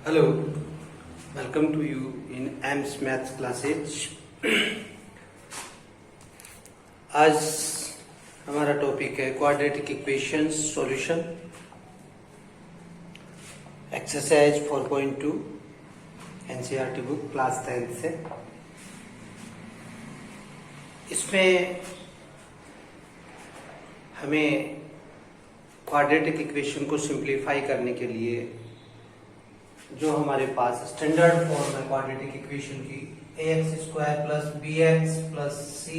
Hello, welcome to you in AMS Maths classes. आज हमारा topic है quadratic equations solution, exercise 4.2 NCERT book class 10 से। इसमें हमें क्वाड्रेटिक इक्वेशन को सिंप्लीफाई करने के लिए जो हमारे पास स्टैंडर्ड फॉर्म है क्वाड्रेटिक इक्वेशन की, ax square plus bx plus c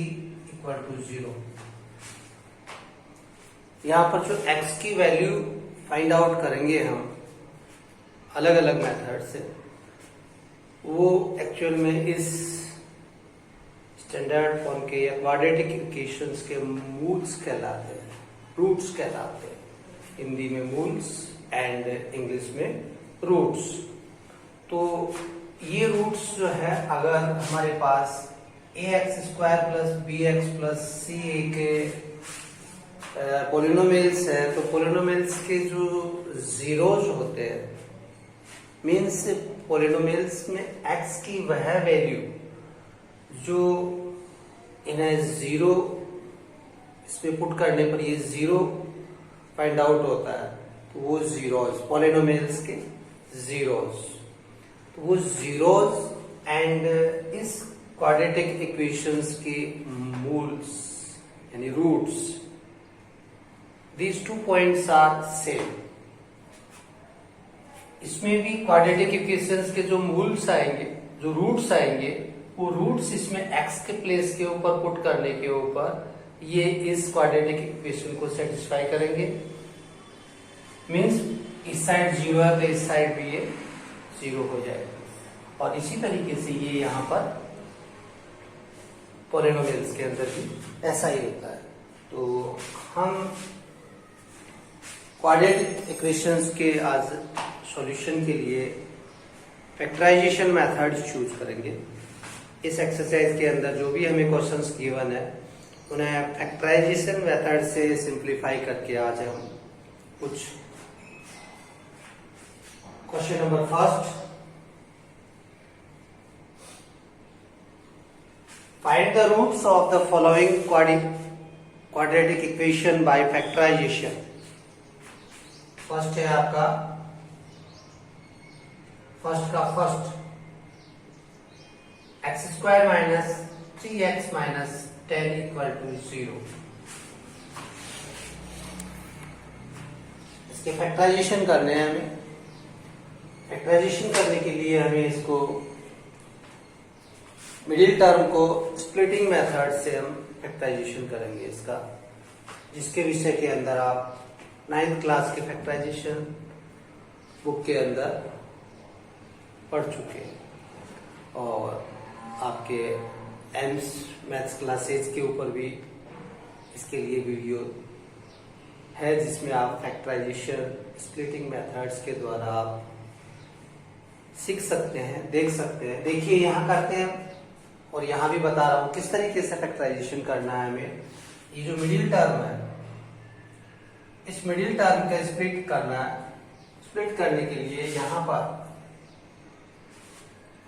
equal to 0। यहाँ पर जो x की वैल्यू फाइंड आउट करेंगे हम अलग अलग मेथड से, वो एक्चुअल में इस स्टैंडर्ड फॉर्म के या क्वाड्रेटिक इक्वेशंस के मूल्स कहलाते हैं, रूट्स कहलाते हैं। हिंदी में मूल्स एंड इंग्लिश में रूट्स। तो ये रूट्स जो है, अगर हमारे पास ax square plus bx plus c के पोलिनोमियल्स है, तो पोलिनोमियल्स के जो जीरोज होते हैं, मीन्स पोलिनोमियल्स में x की वह वैल्यू जो इन्हें जीरो इसमें पुट करने पर ये जीरो फाइंड आउट होता है, तो वो जीरोज पोलिनोमियल्स के जीरोज, तो वो जीरोज एंड इस क्वाड्रेटिक इक्वेशंस के मूल्स यानी roots, these 2 points are same. इसमें भी क्वाड्रेटिक इक्वेशंस के जो मूल्स आएंगे, जो रूट्स आएंगे, वो रूट्स इसमें x के प्लेस के ऊपर पुट करने के ऊपर ये इस क्वाड्रेटिक इक्वेशन को सेटिस्फाई करेंगे। मीन्स इस साइड 0 है तो इस साइड भी ये 0 हो जाएगा, और इसी तरीके से ये यहाँ पर पोलिनोमियल्स के अंदर भी ऐसा ही होता है। तो हम क्वाड्रेटिक इक्वेशंस के आज सॉल्यूशन के लिए फैक्टराइजेशन मेथड चूज करेंगे। इस एक्सरसाइज के अंदर जो भी हमें क्वेश्चंस गिवन है, उन्हें फैक्टराइजेशन मेथड से सिंप्लीफाई करके आज हम कुछ question number first, find the roots of the following quadratic equation by factorization. First है आपका first x square minus 3x minus 10 equal to 0। इसके फैक्टराइजेशन करने हैं हमें। फैक्टराइजेशन करने के लिए हमें इसको मिडिल टर्म को स्प्लिटिंग मेथड से हम फैक्टराइजेशन करेंगे इसका, जिसके विषय के अंदर आप 9th क्लास के फैक्टराइजेशन बुक के अंदर पढ़ चुके हैं, और आपके एम्स मैथ्स क्लासेस के ऊपर भी इसके लिए वीडियो है, जिसमें आप फैक्टराइजेशन स्प्लिटिंग मेथड्स के द्वारा आप सीख सकते हैं, देख सकते हैं। देखिए यहाँ करते हैं, और यहाँ भी बता रहा हूँ किस तरीके से फैक्टराइजेशन करना है हमें। ये जो मिडिल टर्म है, इस मिडिल टर्म का स्प्लिट करना है। स्प्लिट करने के लिए यहाँ पर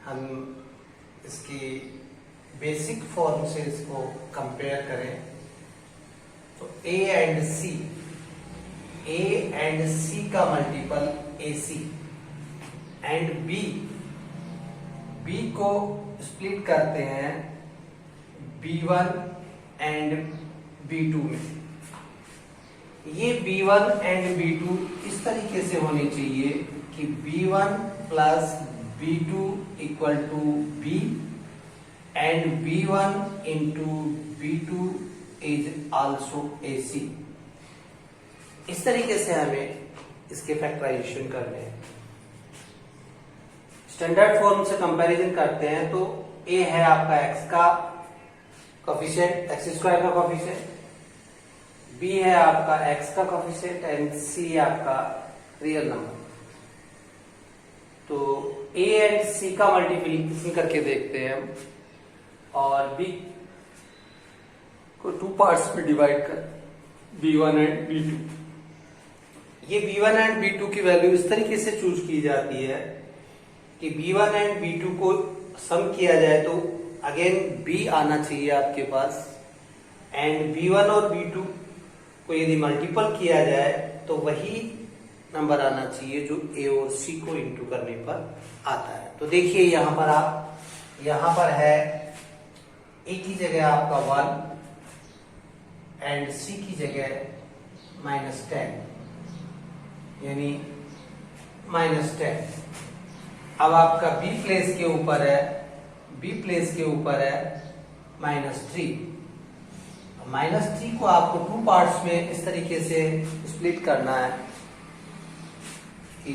हम इसकी बेसिक फॉर्म से इसको कंपेयर करें, तो a एंड c का मल्टीपल ac एंड b को स्प्लिट करते हैं b1 एंड b2 में। ये b1 एंड b2 इस तरीके से होनी चाहिए कि b1 plus b2 equal to b and b1 into b2 is also ac। इस तरीके से हमें इसके फैक्टराइजेशन करने हैं। स्टैंडर्ड फॉर्म से कंपैरिजन करते हैं, तो a है आपका x का कोफिशिएंट, x स्क्वायर का कोफिशिएंट, b है आपका x का कोफिशिएंट एंड c है आपका रियल नंबर। तो a एंड c का मल्टीप्लिकेशन करके देखते हैं हम, और b को 2 पार्ट्स में डिवाइड कर b1 एंड b2। ये b1 एंड b2 की वैल्यू इस तरीके से चूज की जाती है कि B1 एंड B2 को सम किया जाए तो अगेन B आना चाहिए आपके पास, एंड B1 और B2 को यदि मल्टीपल किया जाए तो वही नंबर आना चाहिए जो A और C को इंटू करने पर आता है। तो देखिए यहां पर यहां पर है A की जगह आपका 1 एंड C की जगह -10, यानी -10। अब आपका B प्लेस के ऊपर है -3। -3 को आपको 2 पार्ट्स में इस तरीके से स्प्लिट करना है कि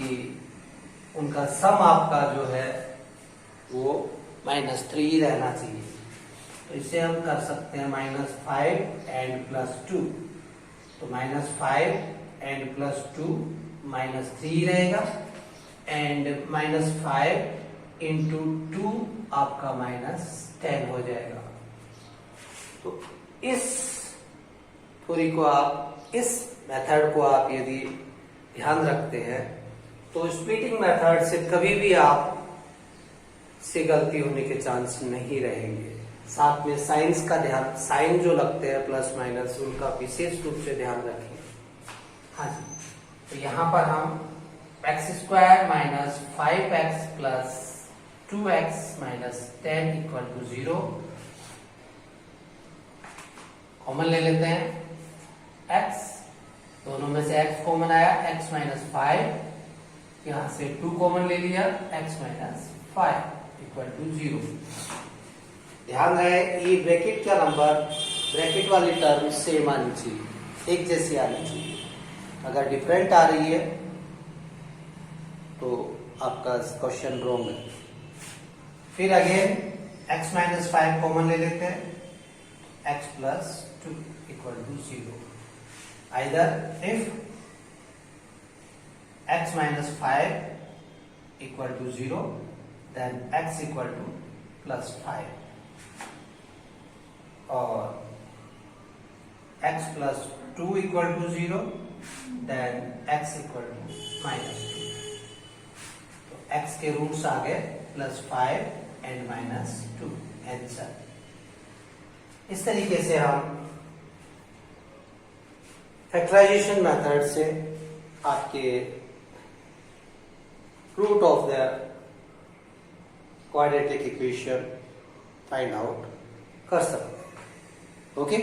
उनका सम आपका जो है वो -3 रहना चाहिए। तो इसे हम कर सकते हैं -5 एंड +2, तो -5 एंड +2 -3 रहेगा, एंड -5 इंटू 2 आपका -10 हो जाएगा। तो इस थ्योरी को इस मेथड को आप यदि ध्यान रखते हैं तो स्प्लिटिंग मेथड से कभी भी आप से गलती होने के चांस नहीं रहेंगे। साथ में साइंस का ध्यान, साइन जो लगते हैं प्लस माइनस, उनका विशेष रूप से ध्यान रखें। हाँ जी, तो यहाँ पर हम x² - 5x + 2x - 10 = 0 कॉमन ले लेते हैं। x, दोनों में से x कॉमन आया, x - 5, यहां से 2 कॉमन ले लिया, x - 5 = 0। ध्यान रहे ये ब्रैकेट का नंबर, ब्रैकेट वाली टर्म सेम आनी चाहिए, एक जैसी आनी चाहिए। अगर डिफरेंट आ रही है तो आपका क्वेश्चन रॉन्ग है। फिर अगेन x - 5 कॉमन ले लेते हैं, x + 2 = 0। Either if x - 5 = 0, then x = +5, और x + 2 = 0, then x = -2। तो x के रूट्स आ गए +5 एंड -2 आंसर। इस तरीके से हम फैक्टराइजेशन मेथड से आपके root of the quadratic equation find out कर सकते हैं। Okay,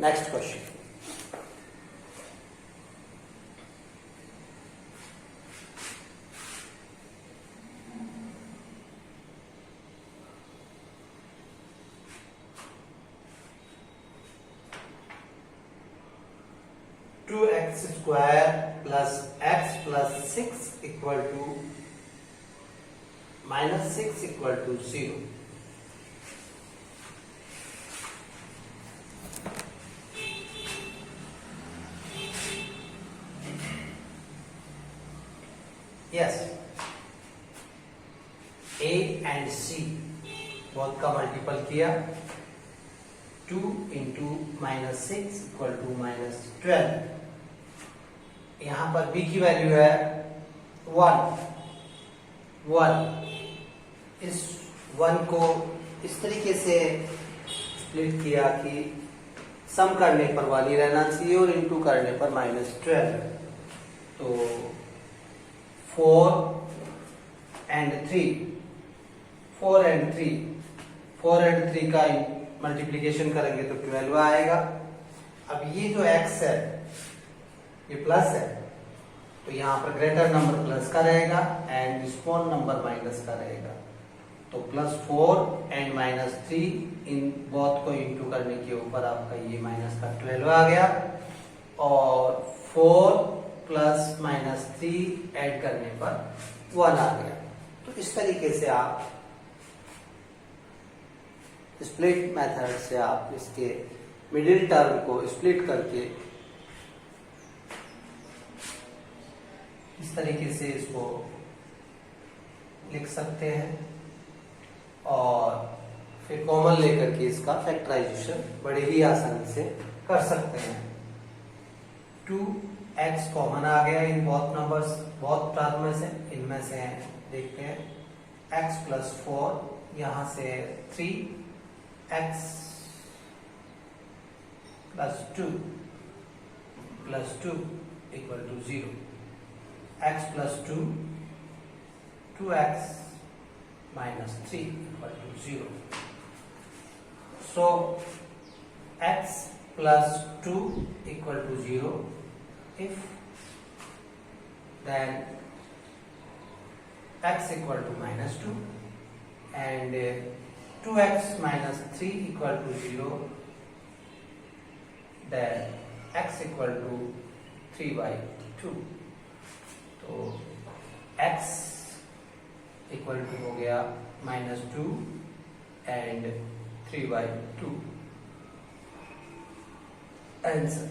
next question. x² + x + 6 = -6 = 0। Yes, A and C both का मल्टीपल किया, 2 × -6 = -12। यहां पर B की वैल्यू है 1। इस 1 को इस तरीके से स्प्लिट किया कि सम करने पर 1 ही रहना चाहिए और इंटू करने पर -12। तो 4 एंड 3 का मल्टीप्लिकेशन करेंगे तो 12 आएगा। अब ये जो x है ये प्लस है, तो यहाँ पर ग्रेटर नंबर प्लस का रहेगा एंड स्मॉल नंबर माइनस का रहेगा। तो +4 एंड -3 इन बोथ को इंटू करने के ऊपर आपका ये माइनस का 12 आ गया, और 4 + -3 ऐड करने पर 1 आ गया। तो इस तरीके से आप स्प्लिट मेथड से आप इसके मिडिल टर्म को स्प्लिट करके इस तरीके से इसको लिख सकते हैं, और फिर कॉमन लेकर के इसका फैक्टराइजेशन बड़े ही आसानी से कर सकते हैं। 2x कॉमन आ गया इन बोथ नंबर्स, बोथ टर्म में से, इनमें से देखते हैं x प्लस 4 यहां से 3x plus 2 equal to 0, x plus 2 2x minus 3 equal to 0. So x plus 2 equal to 0 if then x equal to minus 2 and 2x minus 3 equal to 0 then x equal to 3 by 2. तो x equal to हो गया -2 and 3/2 answer.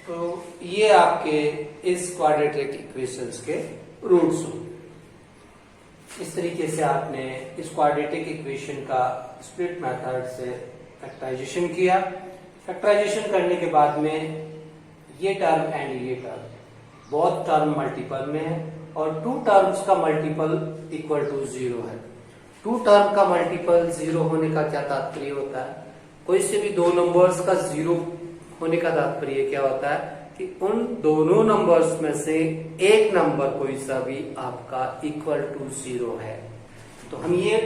तो ये आपके इस quadratic equations के roots हो। इस तरीके से आपने इस क्वाड्रेटिक इक्वेशन का स्प्लिट मेथड से फैक्टराइजेशन किया। फैक्टराइजेशन करने के बाद में ये टर्म एंड ये टर्म बहुत टर्म मल्टीपल में है और 2 टर्म्स का मल्टीपल इक्वल टू 0 है। 2 टर्म का मल्टीपल 0 होने का क्या तात्पर्य होता है? कोई से भी 2 नंबर्स का 0 होने का तात्पर्य क्या होता है कि उन दोनों नंबर्स में से एक नंबर कोई सा भी आपका इक्वल टू 0 है। तो हम ये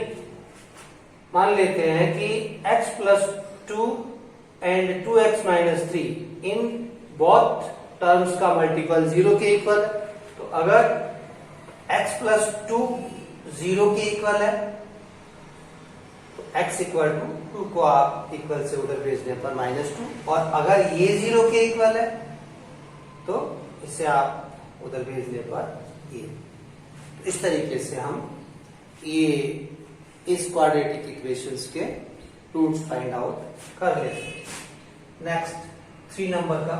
मान लेते हैं कि x plus 2 and 2x minus 3 in both terms का मल्टीपल 0 के इक्वल है। तो अगर x प्लस 2 0 के इक्वल है तो x इक्वल टू 2 को आप इक्वल से उधर भेजने पर -2, और अगर ये 0 के इक्वल है तो इसे आप उधर भेजने पर ये। इस तरीके से हम ये इस क्वाड्रेटिक इक्वेशंस के रूट्स फाइंड आउट कर लेते हैं। नेक्स्ट 3 नंबर का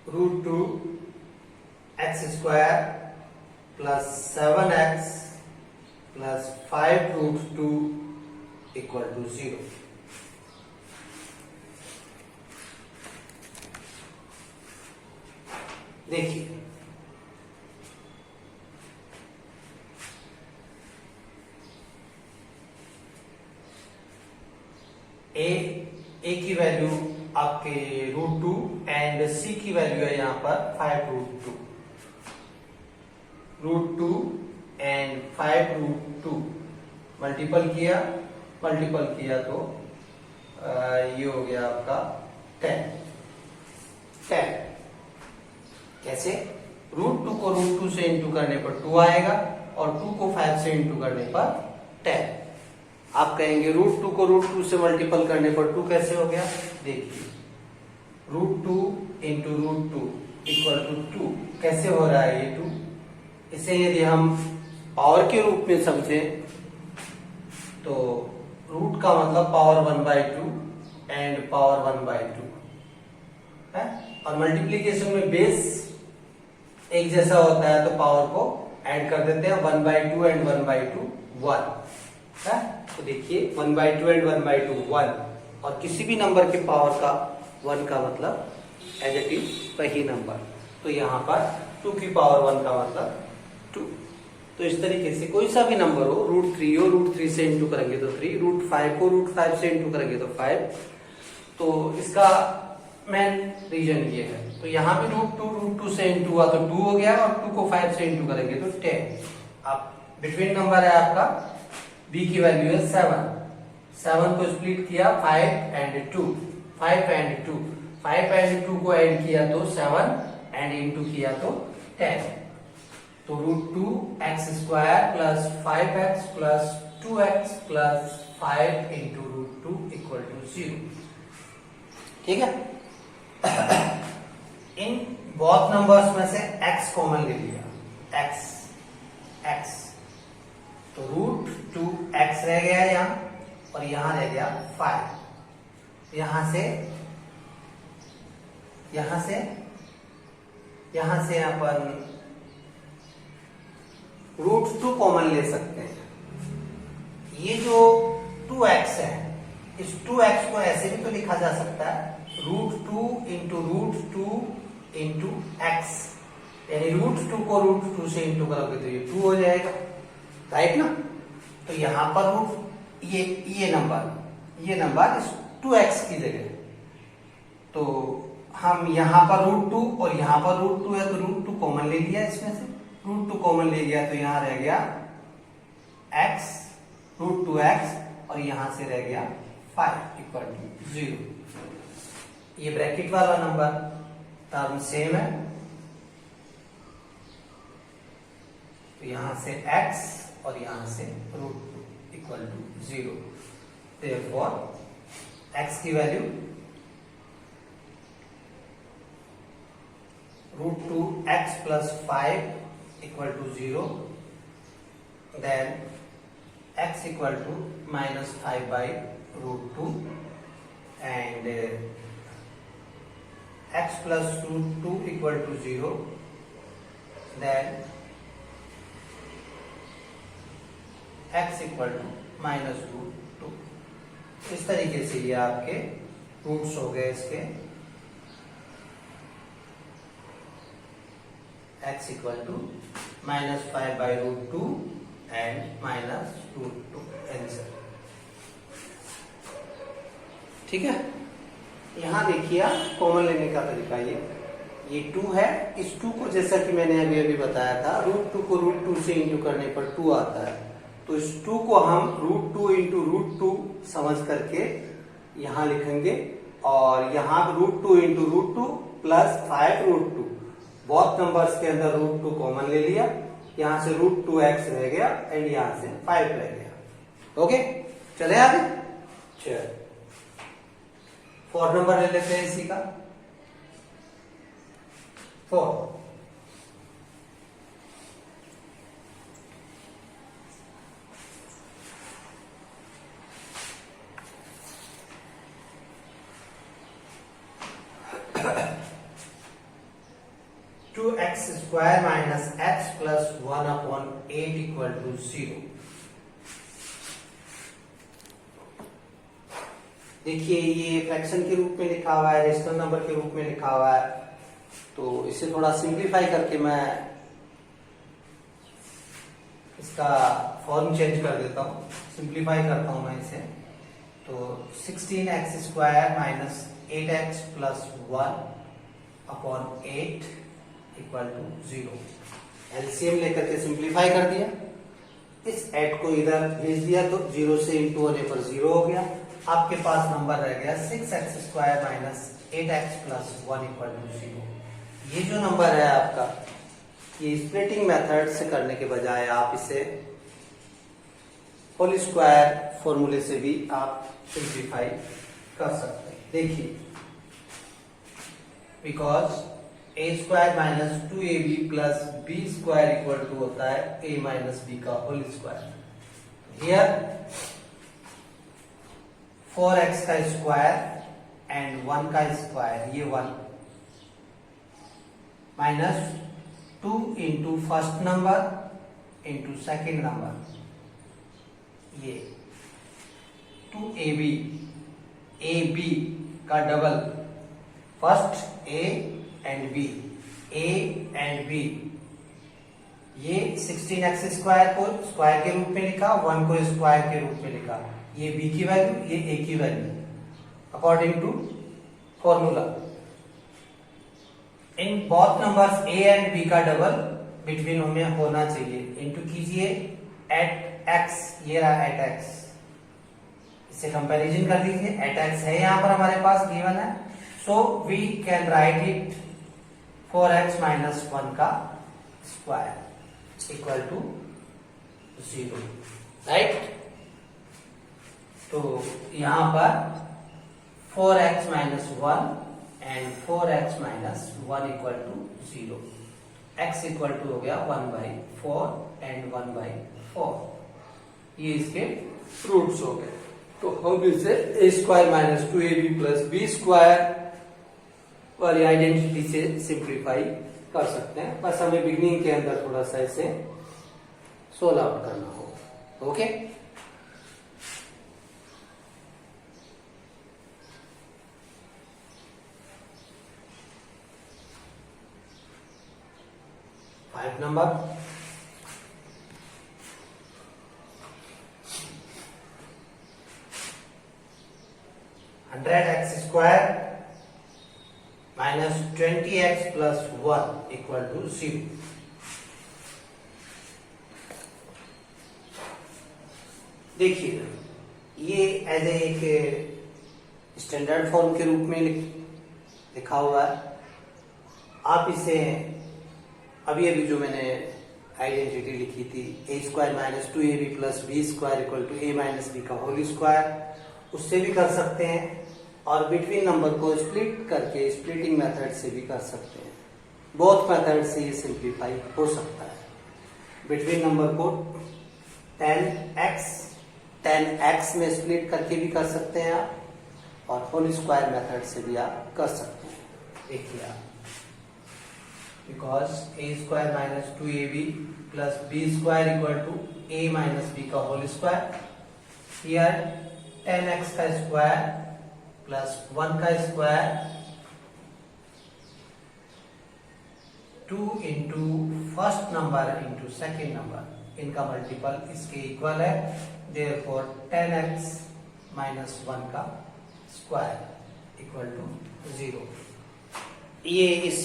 √2 x square plus 7x plus 5√2 equal to 0। देखिए ए की वैल्यू आपके √2 एंड सी की वैल्यू है यहां पर 5√2। √2 एंड 5√2 मल्टीपल किया तो ये हो गया आपका 10। कैसे? √2 को √2 से इंटू करने पर 2 आएगा और 2 को 5 से इंटू करने पर 10। आप कहेंगे √2 को √2 से मल्टीपल करने पर 2 कैसे हो गया? देखिए √2 इंटू √2 इक्वल टू 2 कैसे हो रहा है ये 2? इसे यदि हम पावर के रूप में समझे तो रूट का मतलब पावर 1/2 एंड पावर 1/2 है, और मल्टीप्लीकेशन में बेस एक जैसा होता है तो पावर को ऐड कर देते हैं 1/2 एंड 1/2 1 है। तो देखिए 1/2 एंड 1/2 1, और किसी भी नंबर के पावर का 1 का मतलब एज इट इज वही नंबर। तो यहाँ पर 2 की पावर 1 का मतलब 2। तो इस तरीके से कोई सा भी नंबर हो, √3 हो, √3 से इंटू करेंगे तो 3, √5 को √5 से इंटू करेंगे तो 5। तो इसका मेन रीजन ये है। तो यहाँ भी √2 से इंटू हुआ तो 2 हो गया, और 2 को 5 से इंटू करेंगे तो 10। अब बिटवीन नंबर है आपका, b की वैल्यू है 7 को स्प्लिट किया 5 एंड 2 5 एंड 2 को ऐड किया तो 7 एंड इंटू किया तो 10। तो √2 x² plus 5x plus 2x plus 5 into √2 equal to 0। ठीक है। इन बोथ नंबर्स में से x कॉमन ले लिया, x तो √2x रह गया यहां, और यहां रह गया 5। यहां से अपन √2 कॉमन ले सकते हैं। ये जो 2x है, इस 2x को ऐसे भी तो लिखा जा सकता है √2 इंटू √2 इंटू एक्स, यानी √2 को √2 से इंटू करोगे तो ये 2 हो जाएगा, राइट ना। तो यहां पर ये नंबर इस 2x की जगह, तो हम यहां पर √2 और यहां पर √2 है तो √2 कॉमन ले लिया, इसमें से √2 कॉमन ले लिया तो यहां रह गया x √2x और यहां से रह गया 5 इक्वल टू 0। ये ब्रैकेट वाला नंबर टर्म सेम है, तो यहां से x और यहां से √2 इक्वल टू 0। देयरफॉर x की value √2x plus 5 equal to 0, then x equal to -5 by √2 and x plus √2 equal to 0, then x equal to -√2। इस तरीके से ये आपके रूट्स हो गए इसके, x equal to -5 by √2 and -√2 answer. ठीक है, यहां देखिए आप कॉमन लेने का तरीका ये 2 है, इस 2 को जैसा कि मैंने अभी बताया था √2 को √2 से इंटू करने पर 2 आता है, तो इस 2 को हम √2 इंटू √2 समझ करके यहां लिखेंगे और यहां √2 इंटू √2 प्लस 5 √2, बहुत नंबर्स के अंदर √2 कॉमन ले लिया, यहां से √2x रह गया एंड यहां से 5 रह गया। ओके, चले आगे। चल 4 नंबर ले लेते हैं इसी का। 4 2x square minus x plus 1 upon 8 equal to 0। देखिए ये फ्रैक्शन के रूप में लिखा हुआ है, रेशनल नंबर के रूप में लिखा हुआ है, तो इसे थोड़ा सिंप्लीफाई करके मैं इसका फॉर्म चेंज कर देता हूँ, सिंप्लीफाई करता हूँ मैं इसे। तो 16x square minus 8x plus 1 upon 8 equal to 0। LCM लेकर के सिंप्लीफाई कर दिया, इस 8 को इधर भेज दिया तो 0 से इंटू होने पर 0 हो गया। आपके पास नंबर रह गया 6x square minus 8x plus 1 equal to 0। ये जो नंबर है आपका, ये स्प्लिटिंग मेथड से करने के बजाय आप इसे होल स्क्वायर फॉर्मूले से भी आप सिंप्लीफाई कर सकते हैं। देखिए, because a square minus 2ab plus b square equal to होता है a माइनस b का होल स्क्वायर। हियर 4x का स्क्वायर एंड 1 का स्क्वायर, ये 1 minus 2 into first number into second number, ये 2ab, ab का double, first a and b, a and b, ये 16x square को स्क्वायर के रूप में लिखा, 1 को स्क्वायर के रूप में लिखा, ये b की वैल्यू, ये a की वैल्यू अकॉर्डिंग टू फॉर्मूला। इन both numbers a and b का डबल बिटवीन में होना चाहिए, इंटू कीजिए एट x, ये रहा एट x, इसे कंपैरिजन कर लीजिए, एट x है यहां पर हमारे पास गिवन है, so we can write it 4x minus 1 का स्क्वायर इक्वल टू 0, राइट। तो यहां पर 4x minus 1 and 4x minus 1 equal to 0, x equal to हो गया 1/4 एंड 1/4, ये इसके रूट्स हो गए। तो हम इसे a square minus 2ab plus b square वाली आइडेंटिटी से सिंप्लीफाई कर सकते हैं, बस हमें बिगनिंग के अंदर थोड़ा सा इसे सोल्व आउट करना होगा। Okay, number 100x² minus 20x plus 1 equal to 0। देखिए ये एज एक स्टैंडर्ड फॉर्म के रूप में लिखा हुआ है। आप इसे अभी अभी जो मैंने आइडेंटिटी लिखी थी a² minus 2ab plus b² equal to a minus b का होल स्क्वायर, उससे भी कर सकते हैं और बिटवीन नंबर को स्प्लिट करके स्प्लिटिंग मेथड से भी कर सकते हैं। बोथ मेथड से ये सिंप्लीफाई हो सकता है। बिटवीन नंबर को 10x में स्प्लिट करके भी कर सकते हैं आप, और होल स्क्वायर मेथड से भी आप कर सकते हैं। देखिए आप, because a² minus 2ab plus b² equal to a minus b का होल स्क्वायर, हियर 10x का स्क्वायर प्लस 1 का square 2 into first number into second number, इनका मल्टीपल इसके इक्वल है। देयरफॉर 10x माइनस 1 का स्क्वायर इक्वल टू 0। ये इस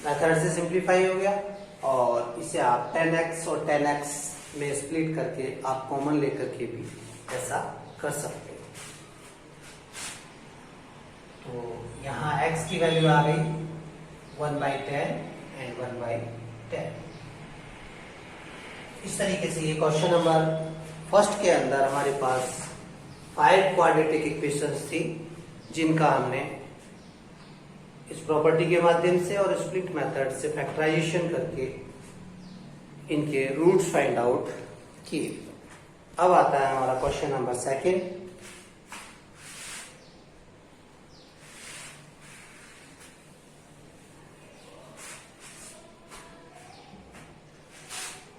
method से सिंप्लीफाई हो गया, और इसे आप 10x और 10x में स्प्लिट करके आप कॉमन लेकर के भी ऐसा कर सकते हैं। तो यहाँ x की वैल्यू आ गई 1/10 एंड 1/10। इस तरीके से ये क्वेश्चन नंबर फर्स्ट के अंदर हमारे पास 5 क्वाड्रेटिक इक्वेशंस थी, जिनका हमने इस प्रॉपर्टी के माध्यम से और स्प्लिट मेथड से फैक्टराइजेशन करके इनके रूट्स फाइंड आउट किए। अब आता है हमारा question number second.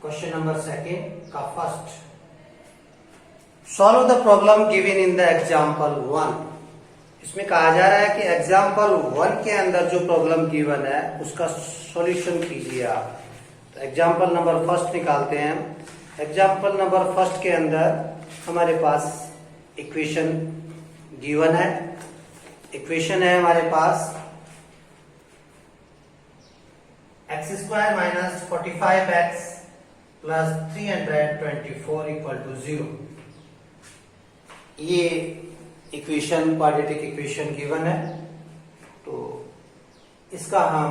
Question number second का first, solve the problem given in the example 1। इसमें कहा जा रहा है कि एग्जाम्पल 1 के अंदर जो प्रॉब्लम गिवन है उसका सॉल्यूशन कीजिए आप। तो एग्जाम्पल नंबर फर्स्ट निकालते हैं। एग्जाम्पल नंबर फर्स्ट के अंदर हमारे पास इक्वेशन गिवन है। इक्वेशन है हमारे पास x² minus 45x plus 324 equal to 0। ये इक्वेशन क्वाड्रेटिक इक्वेशन गिवन है। तो इसका हम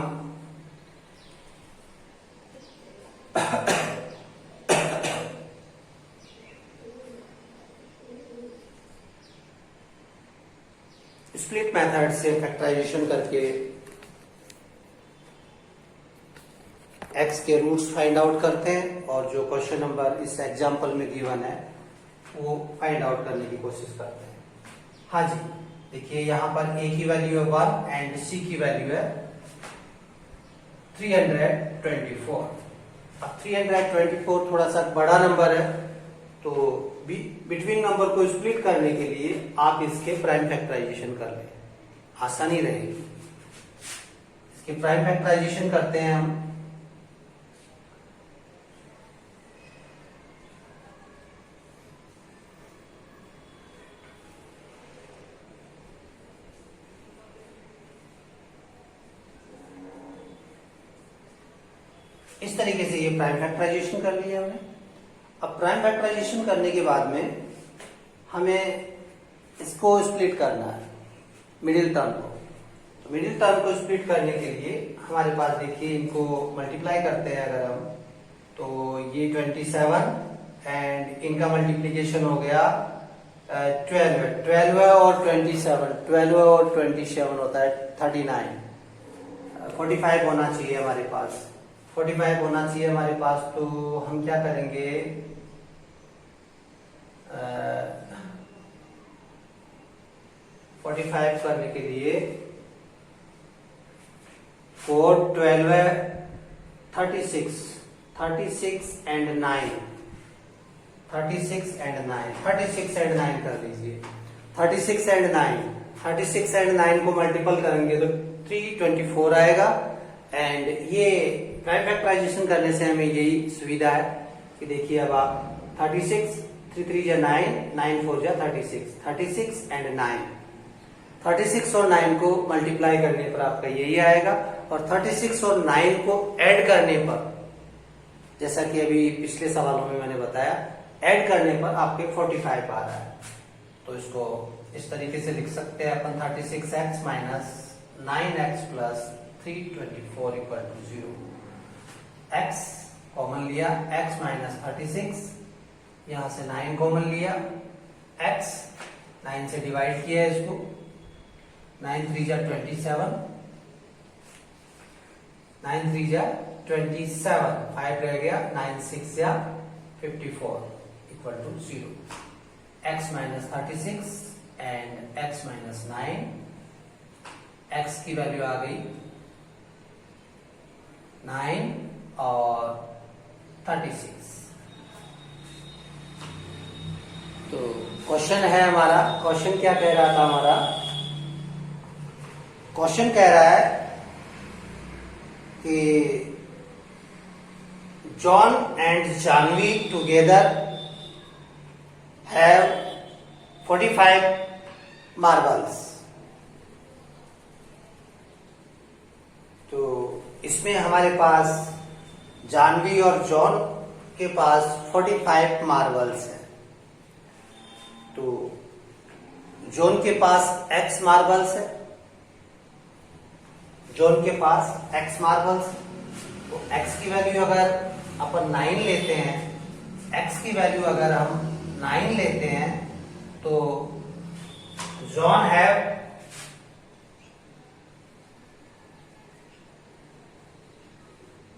स्प्लिट मेथड से फैक्टराइजेशन करके x के रूट्स फाइंड आउट करते हैं, और जो क्वेश्चन नंबर इस एग्जाम्पल में गिवन है वो फाइंड आउट करने की कोशिश करते हैं। हाँ जी, देखिए यहाँ पर a की वैल्यू है 1 एंड c की वैल्यू है 324। अब 324 थोड़ा सा बड़ा नंबर है, तो बिटवीन नंबर को स्प्लिट करने के लिए आप इसके प्राइम फैक्टराइजेशन कर लें, आसानी रहेगी। इसके प्राइम फैक्टराइजेशन करते हैं हम। इस तरीके से ये प्राइम फैक्टराइजेशन कर लिया हमने। अब प्राइम फैक्टराइजेशन करने के बाद में हमें इसको स्प्लिट करना है, मिडिल टर्म को। तो मिडिल टर्म को स्प्लिट करने के लिए हमारे पास देखिए, इनको मल्टीप्लाई करते हैं अगर हम, तो ये 27 एंड इनका मल्टीप्लीकेशन हो गया 12 और 27, 12 और 27 होता है 39। 45 होना चाहिए हमारे पास, 45 होना चाहिए हमारे पास। तो हम क्या करेंगे, 45 करने के लिए 4, 12, 36 एंड 9, 36 एंड 9 कर लीजिए। 36 एंड 9 को मल्टीपल करेंगे तो 324 आएगा, एंड ये फैक्टराइजेशन करने से हमें यही सुविधा है कि देखिए अब आप 36, 3 3 जा 9, 9 4 जा 36, 36 एंड 9, 36 और 9 को मल्टीप्लाई करने पर आपका यही आएगा, और 36 और 9 को ऐड करने पर, जैसा कि अभी पिछले सवालों में मैंने बताया, ऐड करने पर आपके 45 आ रहा है। तो इसको इस तरीके से लिख सकते हैं अपन 36x minus 9x plus 324 equal to 0। x common लिया, x माइनस 36, यहां से 9 कॉमन लिया, x 9 से डिवाइड किया इसको, 9 3 जा 27, 9 3 जा 27, 5 रह गया, 9 6 जा 54 equal to 0। x minus 36 and x minus 9, x की वैल्यू आ गई 9 और 36। तो क्वेश्चन है हमारा, क्वेश्चन क्या कह रहा था हमारा? क्वेश्चन कह रहा है कि John and Janhvi together have 45 marbles. तो इसमें हमारे पास जानवी और जॉन के पास 45 मार्बल्स हैं। तो जॉन के पास x मार्बल्स है, जॉन के पास x मार्बल्स, तो x की वैल्यू अगर अपन 9 लेते हैं, x की वैल्यू अगर हम 9 लेते हैं, तो John have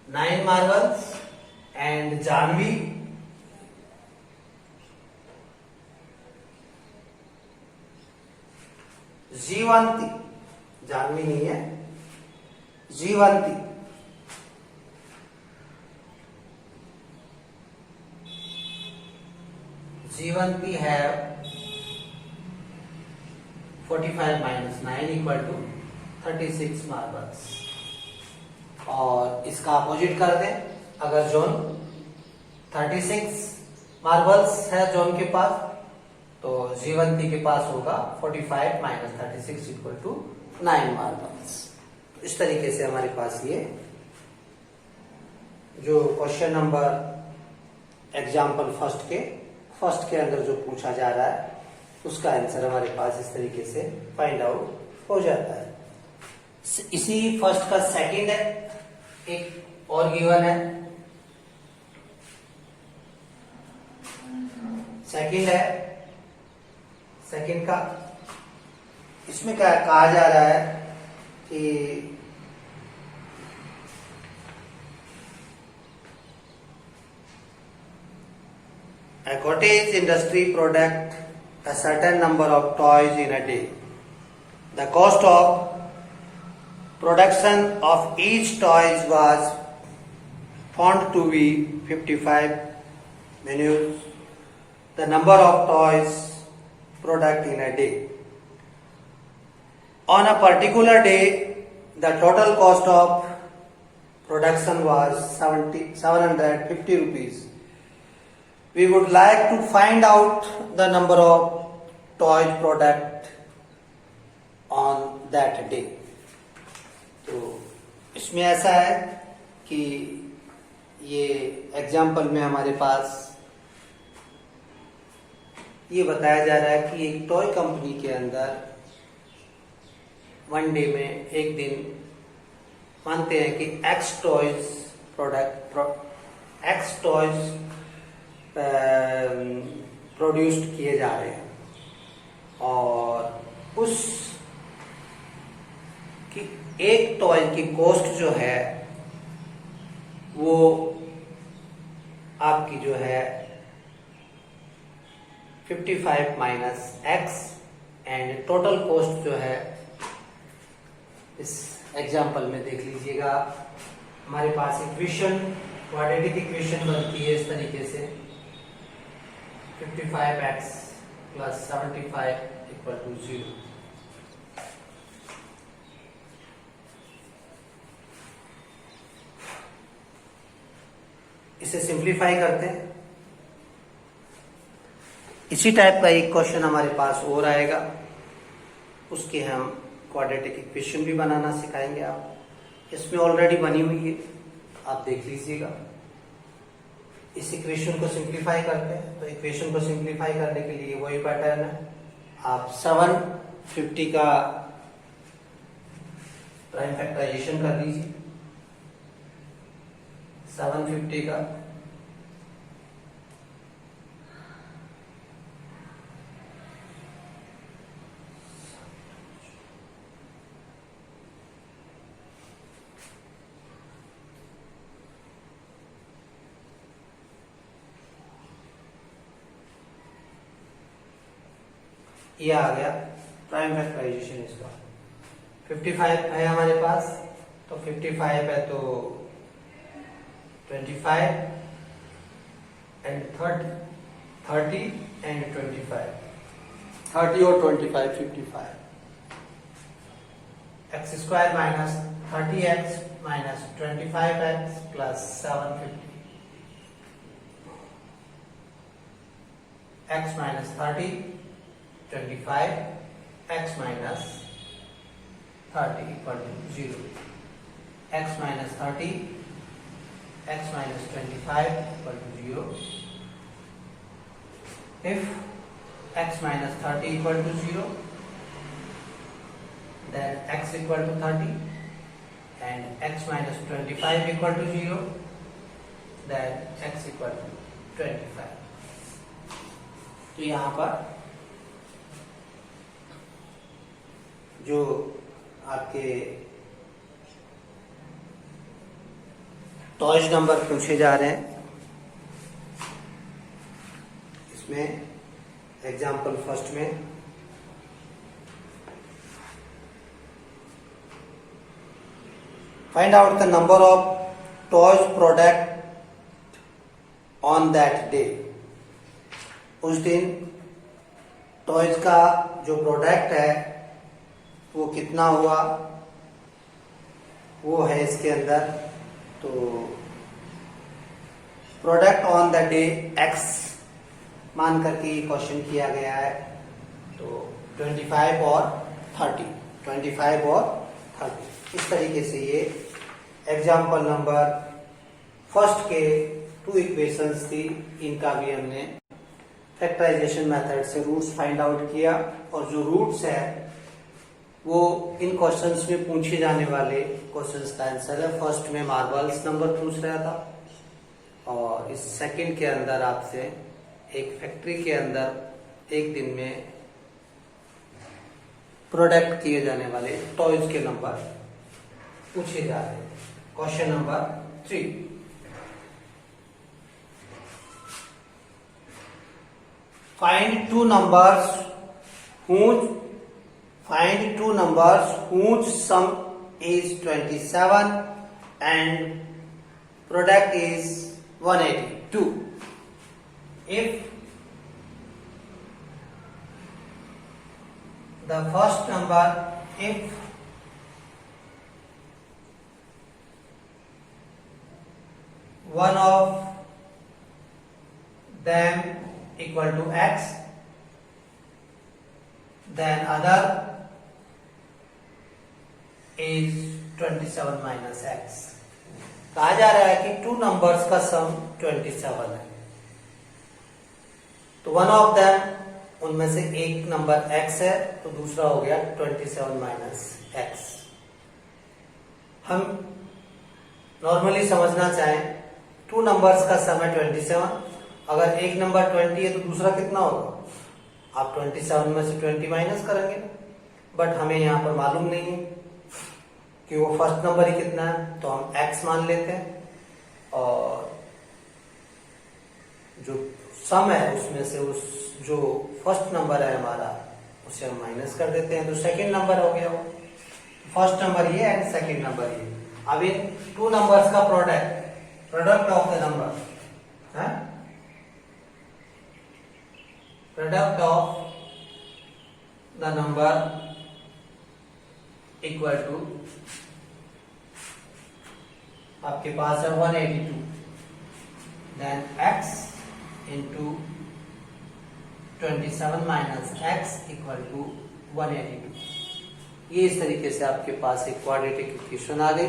9 marbles and Jahnavi Jeevanti, Jahnavi नहीं है, जीवंती जीवंती है 45 माइनस 9 इक्वल टू 36 मार्बल्स। और इसका अपोजिट कर दें, अगर जोन 36 मार्बल्स है जोन के पास, तो जीवंती के पास होगा 45 माइनस 36 इक्वल टू 9 मार्बल्स। इस तरीके से हमारे पास ये जो क्वेश्चन नंबर एग्जाम्पल फर्स्ट के अंदर जो पूछा जा रहा है, उसका आंसर हमारे पास इस तरीके से फाइंड आउट हो जाता है। इसी फर्स्ट का सेकंड है, एक और गिवन है, सेकंड है, सेकंड का इसमें क्या कहा जा रहा है कि a cottage industry product a certain number of toys in a day. The cost of production of each toy was found to be 55 minutes. The number of toys product in a day. On a particular day, the total cost of production was 750 rupees. We would like to find out the number of toys product on that day. तो इसमें ऐसा है कि ये example में हमारे पास ये बताया जा रहा है कि एक टॉय कंपनी के अंदर वन डे में एक दिन मानते हैं कि एक्स टॉयज प्रोड्यूस्ड किए जा रहे हैं, और उस की एक टॉय की कॉस्ट जो है वो आपकी जो है 55 minus x, and total cost जो है इस एग्जाम्पल में देख लीजिएगा, हमारे पास इक्वेशन क्वाड्रेटिक इक्वेशन बनती है इस तरीके से 55x प्लस 75 इक्वल टू 0। इसे सिंप्लीफाई करते हैं। इसी टाइप का एक क्वेश्चन हमारे पास और आएगा, उसके हम क्वाड्रेटिक इक्वेशन भी बनाना सिखाएंगे। आप इसमें ऑलरेडी बनी हुई है, आप देख लीजिएगा। इस इक्वेशन को सिंप्लीफाई करते हैं, तो इक्वेशन को सिंप्लीफाई करने के लिए वही पैटर्न है। आप 750 का प्राइम फैक्टराइजेशन कर लीजिए। 750 का ये आ गया प्राइम फैक्टराइजेशन इसका। 55 है हमारे पास, तो 55 है तो 25 एंड 30 एंड 25, 30 और 25 55। X square minus 30x minus 25x plus 750, x minus 30 25 x minus 30 equal to 0, x minus 30 x minus 25 equal to 0. If x minus 30 equal to 0, then x equal to 30, and x minus 25 equal to 0, then x equal to 25. तो यहाँ पर जो आपके toys number पूछे जा रहे हैं, इसमें एग्जाम्पल फर्स्ट में find out the number of toys product on that day. उस दिन टॉयज का जो प्रोडक्ट है वो कितना हुआ, वो है इसके अंदर। तो product on the day x मान करके क्वेश्चन किया गया है। तो 25 और 30, 25 और 30, इस तरीके से ये एग्जाम्पल नंबर फर्स्ट के 2 इक्वेशंस थी, इनका भी हमने फैक्टराइजेशन मेथड से रूट्स फाइंड आउट किया। और जो रूट्स है वो इन क्वेश्चंस में पूछे जाने वाले क्वेश्चंस का आंसर है। फर्स्ट में मार्बल्स नंबर पूछ रहा था, और इस सेकंड के अंदर आपसे एक फैक्ट्री के अंदर एक दिन में प्रोडक्ट किए जाने वाले टॉयज के नंबर पूछे जा रहे हैं। Question number 3, find two numbers whose sum is 27 and product is 182. If the first number, if one of them equal to x, then other is 27 minus x। कहा जा रहा है कि 2 नंबर्स का सम 27 है, तो वन ऑफ देम, उनमें से एक नंबर x है, तो दूसरा हो गया 27 माइनस x। हम नॉर्मली समझना चाहें, 2 नंबर्स का सम है 27, अगर एक नंबर 20 है तो दूसरा कितना होगा, आप 27 में से 20 माइनस करेंगे। बट हमें यहाँ पर मालूम नहीं है कि वो फर्स्ट नंबर ही कितना है, तो हम x मान लेते हैं, और जो सम है उसमें से उस जो फर्स्ट नंबर है हमारा उसे हम माइनस कर देते हैं, तो सेकंड नंबर हो गया वो। फर्स्ट नंबर ये एंड सेकंड नंबर ये। अब इन 2 नंबर्स का प्रोडक्ट ऑफ द नंबर है, product of the number equal to, आपके पास है 182। Then x into 27 minus x equal to 182। ये इस तरीके से आपके पास एक क्वाड्रेटिक इक्वेशन आ गई।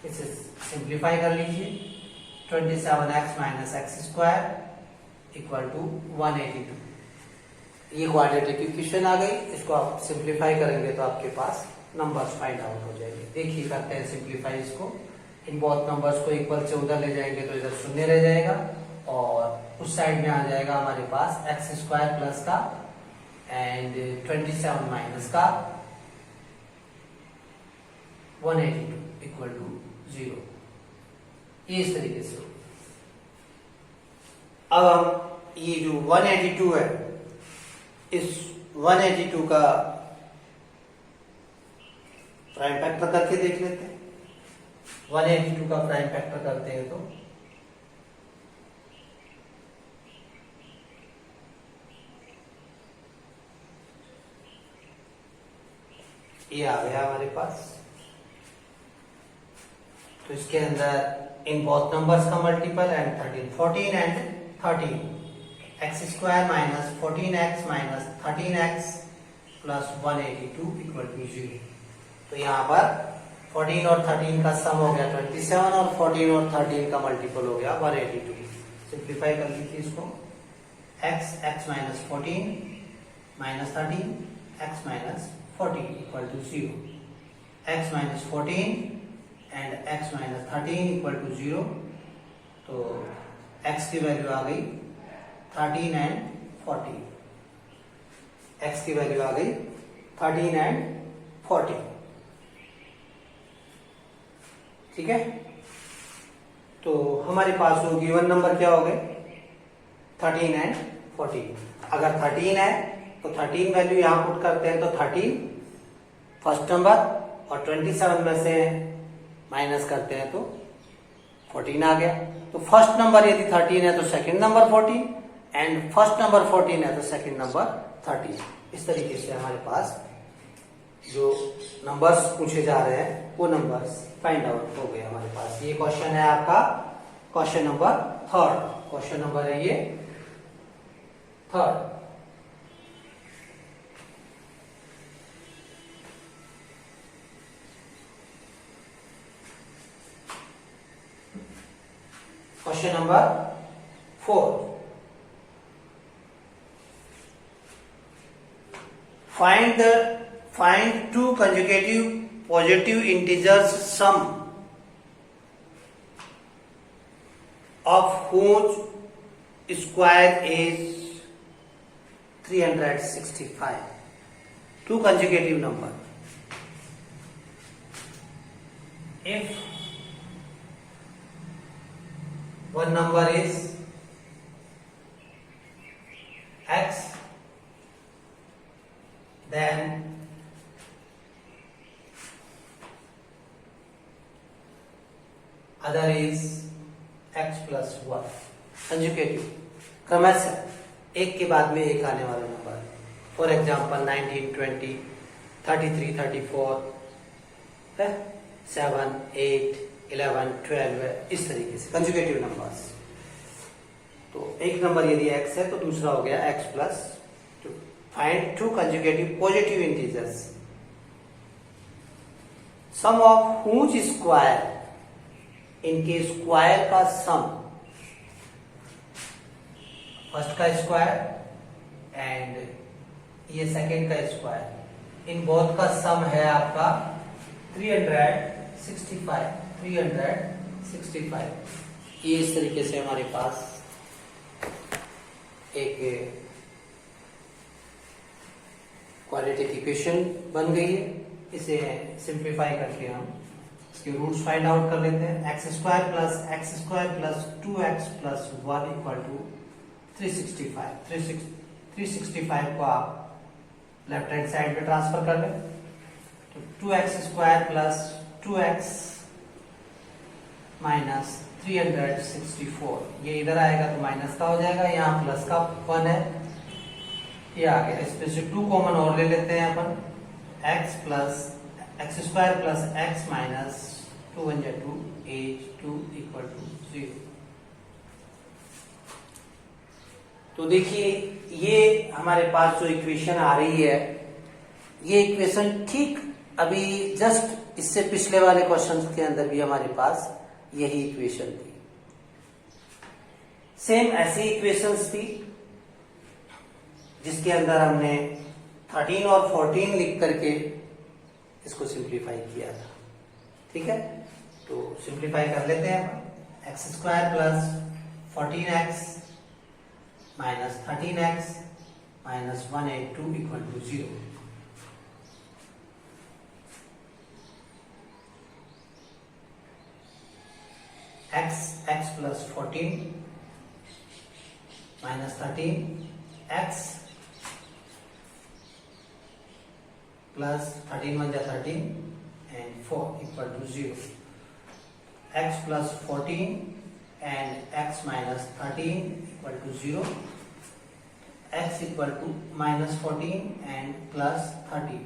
इसे सिंप्लीफाई कर लीजिए। 27x minus x square equal to 182। ये क्वाड्रेटिक इक्वेशन आ गई। इसको आप सिंप्लीफाई करेंगे तो आपके पास नंबर्स फाइंड आउट हो जाएंगे। देखिए करते हैं सिंप्लीफाई इसको। इन बहुत नंबर्स को इक्वल से उधर ले जाएंगे तो इधर शून्य रह जाएगा और उस साइड में आ जाएगा हमारे पास एक्स स्क्वायर प्लस का एंड 27 माइनस का 182 इक्वल टू 0। ये इस तरीके से। अब हम ये जो 182 है, इस 182 का प्राइम फैक्टर करके देख लेते हैं। 182 का प्राइम फैक्टर करते हैं तो ये आ गया हमारे पास। तो इसके अंदर इन बोथ नंबर्स का multiple and 13 14 and 13 x square minus 14x minus 13x plus 182 equal to 0। तो यहाँ पर 14 और 13 का सम हो गया 27 और 14 और 13 का मल्टीपल हो गया 182। सिंप्लीफाई कर लीजिए इसको। x minus 14 minus 13 x minus 14 equal to 0। x minus 14 and x minus 13 equal to 0। तो x की वैल्यू आ गई 13 एंड 40। x की वैल्यू आ गई 13 एंड 40। ठीक है। तो हमारे पास जो गिवन नंबर क्या हो गए 13 एंड 40। अगर 13 है तो 13 वैल्यू यहां पुट करते हैं तो 13 फर्स्ट नंबर और 27 में से माइनस करते हैं तो 14 आ गया। तो फर्स्ट नंबर यदि 13 है तो second number 14 and first number 14 है तो सेकंड नंबर 13। इस तरीके से हमारे पास जो नंबर्स पूछे जा रहे हैं वो नंबर्स फाइंड आउट हो गए हमारे पास। ये क्वेश्चन है आपका क्वेश्चन नंबर 3। क्वेश्चन नंबर है ये 3। Question number 4. Find two consecutive positive integers sum of whose square is 365. Two consecutive number. If one number is x, then other is x plus 1। Conjugative क्रमशः एक के बाद में एक आने वाला नंबर। फॉर एग्जाम्पल 19 20 33 34 7 8 11 12 इस तरीके से कंजुगेटिव नंबर्स। तो एक नंबर यदि x है तो दूसरा हो गया x plus 2। Find two conjugative positive integers sum of whose square, इनके स्क्वायर का सम, फर्स्ट का स्क्वायर एंड ये सेकेंड का स्क्वायर, इन बोथ का सम है आपका 365। ये इस तरीके से हमारे पास एक क्वाड्रेटिक इक्वेशन बन गई है। इसे सिंप्लीफाई करके हम इसके रूट्स फाइंड आउट कर लेते हैं। X square plus 2x plus 1 equal to 365। 365 को आप लेफ्ट हैंड साइड पे ट्रांसफर कर लें तो 2x square plus 2x minus 364, ये इधर आएगा तो माइनस का हो जाएगा, यहाँ प्लस का 1 है, ये आ गया। इसमें से 2 कॉमन और ले लेते हैं अपन। X square plus x minus 2 1 2 8 2 equal to 0। तो देखिए ये हमारे पास जो इक्वेशन आ रही है, ये इक्वेशन ठीक अभी जस्ट इससे पिछले वाले क्वेश्चन के अंदर भी हमारे पास यही इक्वेशन थी। सेम ऐसी इक्वेशंस थी जिसके अंदर हमने 13 और 14 लिख करके इसको सिंप्लीफाई किया था। ठीक है, तो सिंप्लीफाई कर लेते हैं। X square plus 14x minus 13x minus 182 equal to 0। x plus 14 minus 13x plus 13 1 जा 13 and 4 equal to 0। x plus 14 and x minus 13 equal to 0, x equal to minus 14 and plus 13।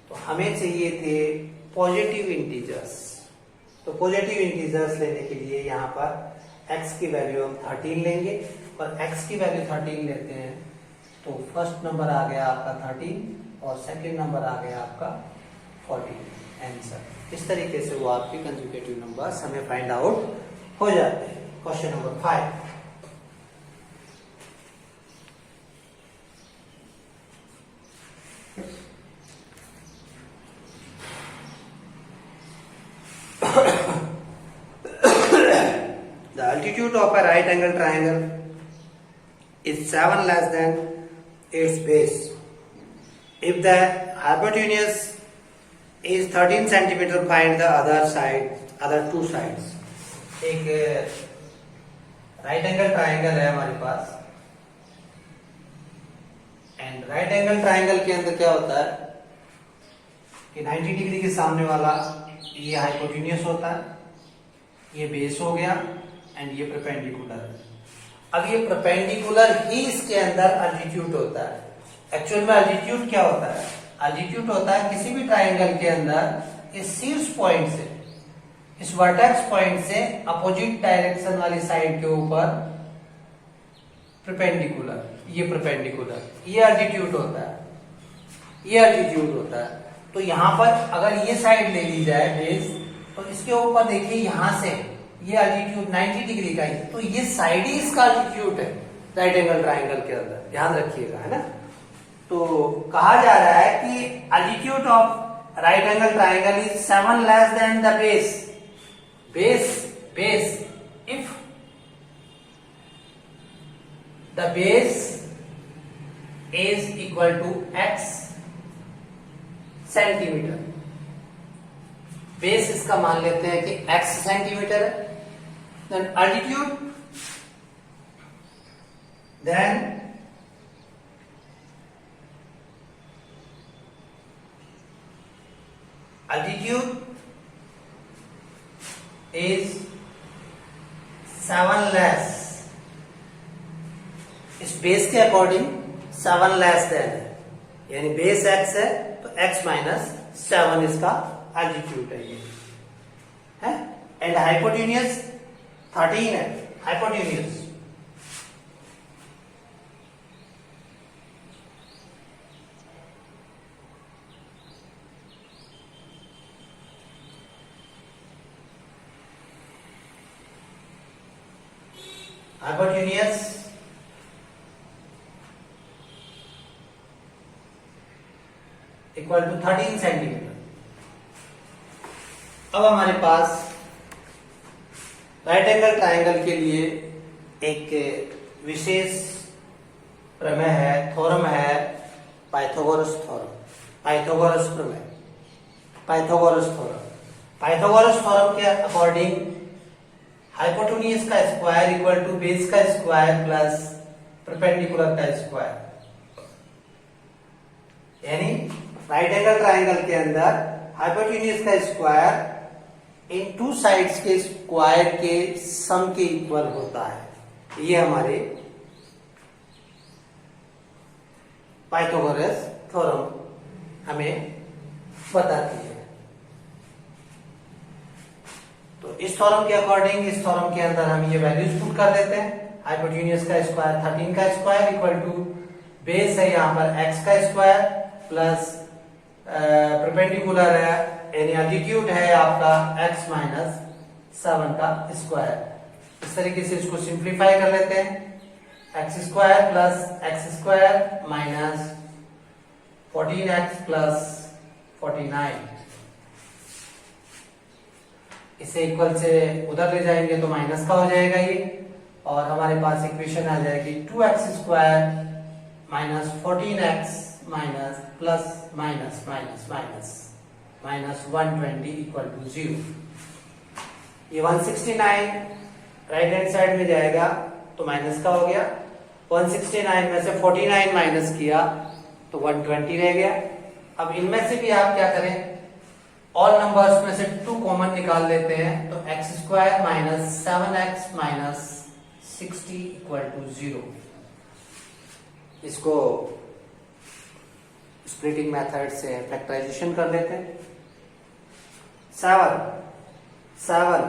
तो हमें चाहिए थे positive integers. तो positive integers लेने के लिए यहाँ पर x की वैल्यू हम 13 लेंगे, और x की वैल्यू 13 लेते हैं तो फर्स्ट नंबर आ गया आपका 13 और सेकंड नंबर आ गया आपका 14 आंसर। इस तरीके से वो आपके कंजुगेटिव नंबर्स हमें फाइंड आउट हो जाते हैं। Question number 5, the altitude of a right angle triangle is 7 less than its base if the hypotenuse is 13 centimeter. Find the other two sides। एक राइट एंगल ट्राइंगल है हमारे पास, and right angle triangle के अंदर क्या होता है कि 90 degree के सामने वाला ये हाइपोटेन्यूस होता है, ये बेस हो गया, एंड ये परपेंडिकुलर है। अब ये परपेंडिकुलर ही इसके अंदर अल्टीट्यूड होता है। एक्चुअल में अल्टीट्यूड क्या होता है? अल्टीट्यूड होता है किसी भी ट्राइंगल के अंदर इस शीर्ष पॉइंट से, इस वर्टेक्स पॉइंट से अपोजिट डायरेक्शन वाली साइड के ऊपर परपेंडिकुलर, ये परपेंडिकुलर, ये अल्टीट्यूड होता है, ये अल्टीट्यूड होता है। तो यहां पर अगर ये साइड ले ली जाए बेस, तो इसके ऊपर देखिए यहां से ये अल्टीट्यूड 90 डिग्री का है, तो ये साइड ही इसका अल्टीट्यूड है राइट एंगल ट्राइंगल के अंदर, ध्यान रखिएगा, है ना। तो कहा जा रहा है कि altitude of right angle triangle is 7 less than the base if the base is equal to x centimetre. Base इसका मान लेते हैं कि x सेंटीमीटर है, then altitude is 7 लेस, इस बेस के अकॉर्डिंग 7 लेस देन है, यानी बेस x है तो x माइनस 7 इसका एल्टीट्यूड है, ये है। एंड हाइपोटेन्यूस 13 है, हाइपोटेन्यूस इक्वल टू 13 सेंटीमीटर। अब हमारे पास राइट एंगल ट्राइंगल के लिए एक विशेष प्रमेय है, थ्योरम है, पाइथागोरस थ्योरम, पाइथागोरस प्रमेय, पाइथागोरस थ्योरम। पाइथागोरस थ्योरम के अकॉर्डिंग हाइपोटेन्यूस का स्क्वायर इक्वल टू बेस का स्क्वायर प्लस परपेंडिकुलर का स्क्वायर, यानी राइट एंगल ट्राइंगल के अंदर हाइपोटेन्यूस का स्क्वायर इन टू साइड्स के स्क्वायर के सम के इक्वल होता है। ये हमारे पाइथागोरस थ्योरम हमें बताती है। तो इस थ्योरम के अकॉर्डिंग, इस थ्योरम के अंदर हम ये वैल्यूज पुट कर देते हैं। हाइपोटेन्यूज का स्क्वायर 13 का स्क्वायर इक्वल टू बेस है यहाँ पर x का स्क्वायर प्लस परपेंडिकुलर है यानी एल्टीट्यूड है आपका x माइनस 7 का स्क्वायर। इस तरीके से इसको सिंप्लीफाई कर लेते हैं। X square plus x square minus 14x plus 49, इसे इक्वल से उधर ले जाएंगे तो माइनस का हो जाएगा ये, और हमारे पास इक्वेशन आ जाएगी 2x square minus 14x minus plus minus minus minus minus 120 equal to 0। ये 169 राइट हैंड साइड में जाएगा तो माइनस का हो गया। 169 में से 49 माइनस किया तो 120 रह गया। अब इनमें से भी आप क्या करें, ऑल नंबर्स में से 2 कॉमन निकाल लेते हैं तो x square minus 7x minus 60 equal to 0। इसको स्प्लिटिंग मेथड से फैक्टराइजेशन कर लेते हैं। 7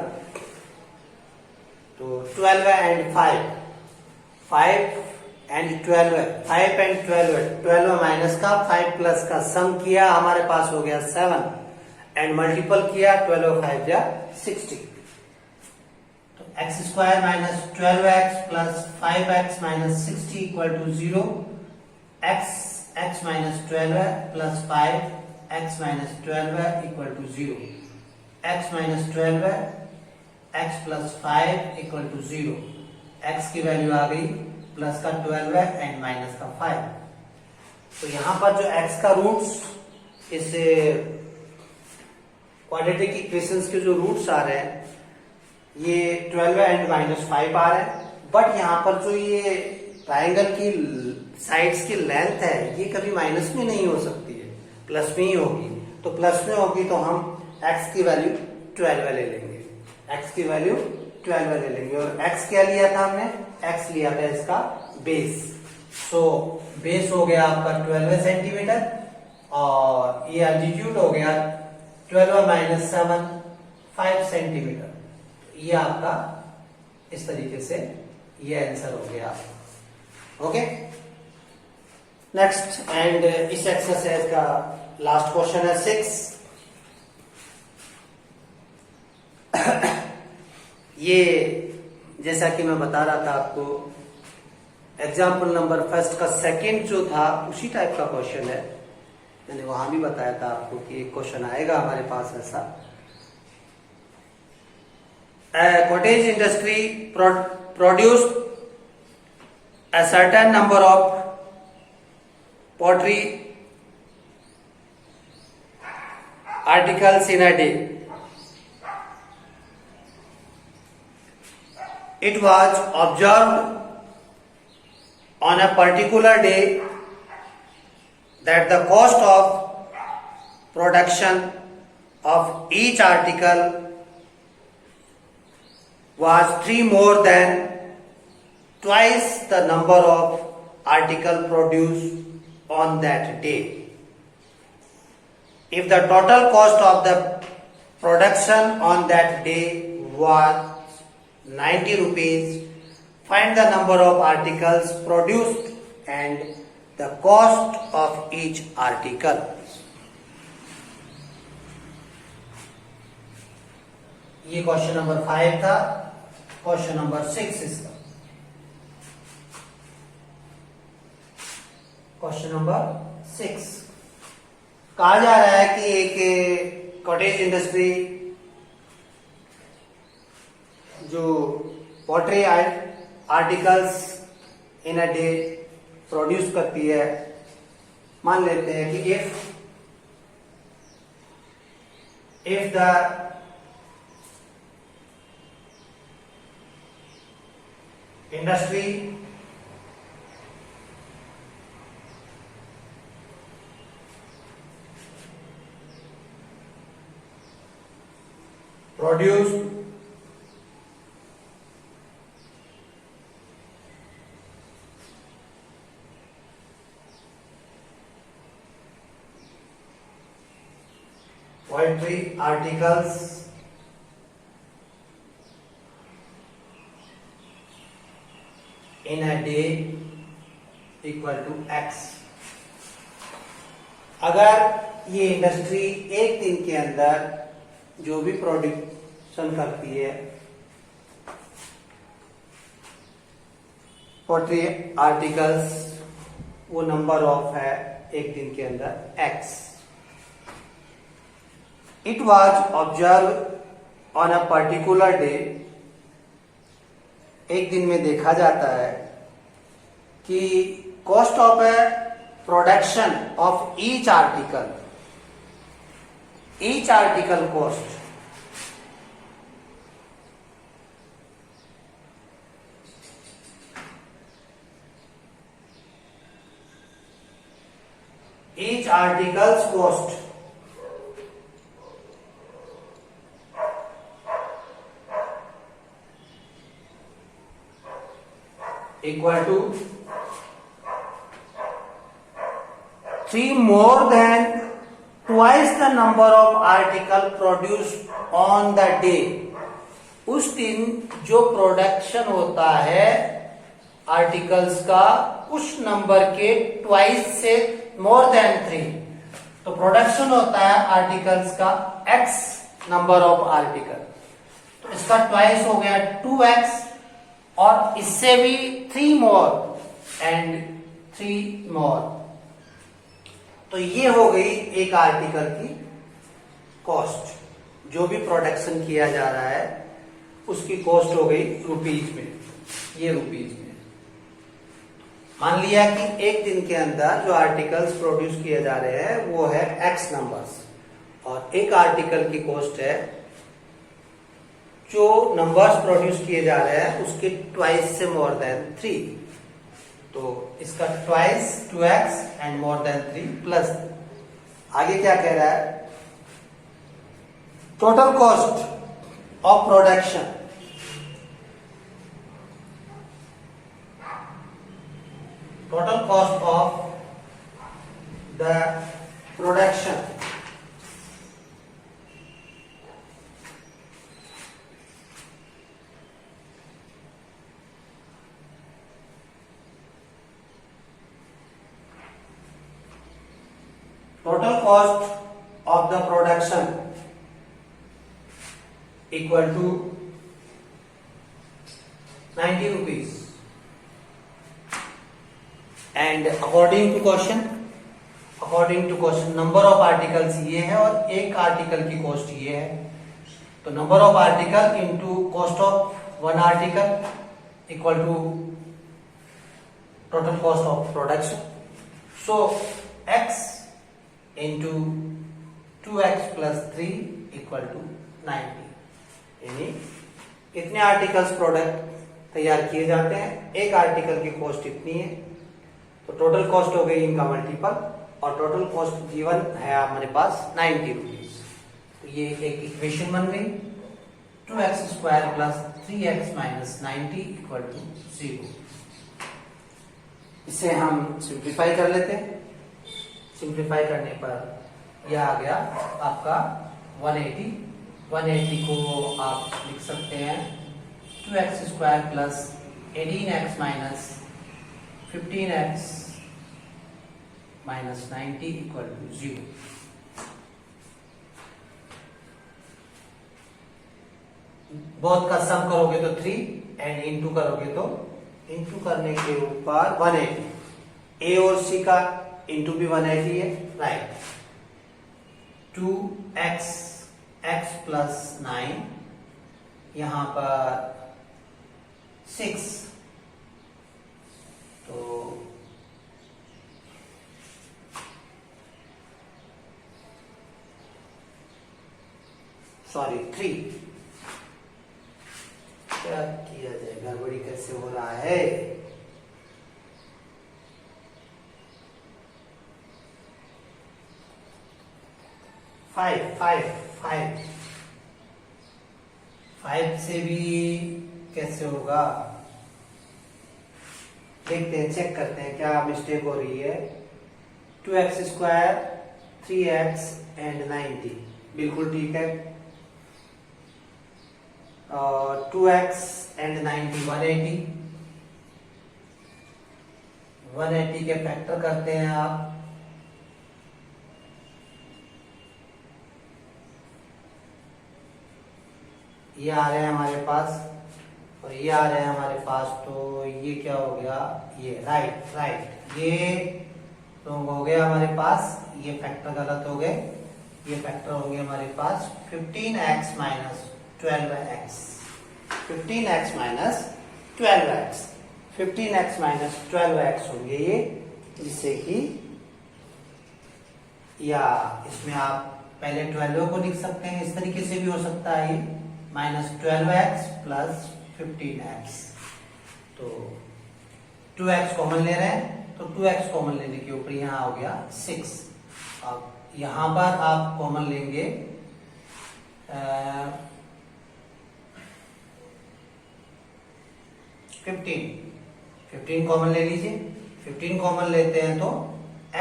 तो 12 एंड 5 एंड 12 5 एंड 12 माइनस का 5 प्लस का सम किया, हमारे पास हो गया 7 एंड मल्टीपल किया 12 5 जा 60। तो x square minus 12x plus 5x minus 60 equal to 0। x minus 12 plus 5 x minus 12 equal to 0। x minus 12 x plus 5 equal to 0। x की वैल्यू आ गई प्लस का 12 एंड माइनस का 5। तो यहां पर जो x का रूट्स, इस क्वाड्रेटिक इक्वेशंस के जो रूट्स आ रहे हैं ये 12 एंड माइनस 5 आ रहे हैं, बट यहाँ पर जो ये ट्रायंगल की साइड्स की लेंथ है ये कभी माइनस में नहीं हो सकती है, प्लस में ही होगी। तो प्लस में होगी तो हम x की वैल्यू 12 ले लेंगे, x की वैल्यू 12 ले लेंगे। और x क्या लिया था हमने, x लिया था इसका बेस। सो बेस हो गया आपका 12 सेंटीमीटर और ये एल्टीट्यूड हो गया 12 माइनस 7 5 सेंटीमीटर। ये आपका इस तरीके से ये आंसर हो गया। ओके, नेक्स्ट एंड इस एक्सरसाइज का लास्ट क्वेश्चन है 6। ये जैसा कि मैं बता रहा था आपको, एग्जाम्पल नंबर फर्स्ट का सेकंड जो था उसी टाइप का क्वेश्चन है। मैंने वहां भी बताया था आपको कि एक क्वेश्चन आएगा हमारे पास ऐसा। Cottage industry produced a certain number of pottery articles in a day. It was observed on a particular day that the cost of production of each article was 3 more than twice the number of article produced on that day. If the total cost of the production on that day was 90 rupees, find the number of articles produced and the cost of each article. ये question number 5 था। Question number 6 इसका। Question number 6 कहा जा रहा है कि एक cottage industry जो pottery articles in a day produce करती है, मान लेते हैं कि if the industry produced poetry articles in a day equal to x। अगर ये इंडस्ट्री एक दिन के अंदर जो भी प्रोडक्शन करती है पोल्ट्री आर्टिकल्स, वो नंबर ऑफ है एक दिन के अंदर x। It was observe on a particular day, एक दिन में देखा जाता है कि cost of A production of each article cost each article's cost equal to 3 more than twice the number of article produced on the day। उस दिन जो प्रोडक्शन होता है आर्टिकल्स का उस नंबर के ट्वाइस से मोर देन 3। तो प्रोडक्शन होता है आर्टिकल्स का x नंबर ऑफ आर्टिकल, तो इसका ट्वाइस हो गया 2x, और इससे भी 3 मोर एंड 3 मोर। तो ये हो गई एक आर्टिकल की कॉस्ट, जो भी प्रोडक्शन किया जा रहा है उसकी कॉस्ट हो गई रुपीज में, ये रुपीज में। मान लिया कि एक दिन के अंदर जो आर्टिकल्स प्रोड्यूस किए जा रहे हैं वो है x नंबर्स, और एक आर्टिकल की कॉस्ट है जो नंबर्स प्रोड्यूस किए जा रहे हैं उसके ट्वाइस से मोर देन 3। तो इसका twice 2x and more than 3 plus आगे क्या कह रहा है, total cost of production the production equal to 90 rupees। And according to question number of articles ये है और एक आर्टिकल की कॉस्ट ये है, तो number of article into cost of one article equal to total cost of production. So x into 2x plus 3 equal to 90। यानी इतने आर्टिकल्स प्रोडक्ट तैयार किए जाते हैं, एक आर्टिकल की कॉस्ट इतनी है, तो टोटल कॉस्ट हो गई इनका मल्टीपल, और टोटल कॉस्ट गिवन है हमारे पास 90 रुपीज। तो ये एक इक्वेशन बन गई, 2x square plus 3x minus 90 equal to 0। इसे हम सिंप्लीफाई कर लेते हैं। सिंप्लीफाई करने पर यह आ गया आपका 180। 180 को आप लिख सकते हैं 2x square plus 18x minus 15x minus 90 equal to 0। Both का सम करोगे तो 3 एंड इंटू करोगे तो इंटू करने के ऊपर 180। ए और सी का इंटू भी 180 है, राइट। 2x x प्लस 9, यहां पर 6, तो सॉरी 3। क्या किया जाए, गड़बड़ी कैसे हो रहा है। फाइव से भी कैसे होगा, देखते हैं, चेक करते हैं क्या मिस्टेक हो रही है। 2x स्क्वायर 3x एंड 90 बिल्कुल ठीक है, और 2x एंड 90 180, 180 के फैक्टर करते हैं आप, ये आ रहे हैं हमारे पास और ये आ रहे हैं हमारे पास, तो ये क्या हो गया, ये राइट ये रॉन्ग हो गया हमारे पास, ये फैक्टर गलत हो गए, ये फैक्टर होंगे हमारे पास 15x minus 12x, 15x minus 12x, 15x minus 12x होंगे ये, जिससे कि या इसमें आप पहले 12 को लिख सकते हैं, इस तरीके से भी हो सकता है ये माइनस 12x प्लस 15x, तो 2x कॉमन ले रहे हैं, तो 2x कॉमन लेने के ऊपर यहाँ हो गया 6। अब यहां पर आप कॉमन लेंगे 15 कॉमन ले लीजिए, 15 कॉमन लेते हैं तो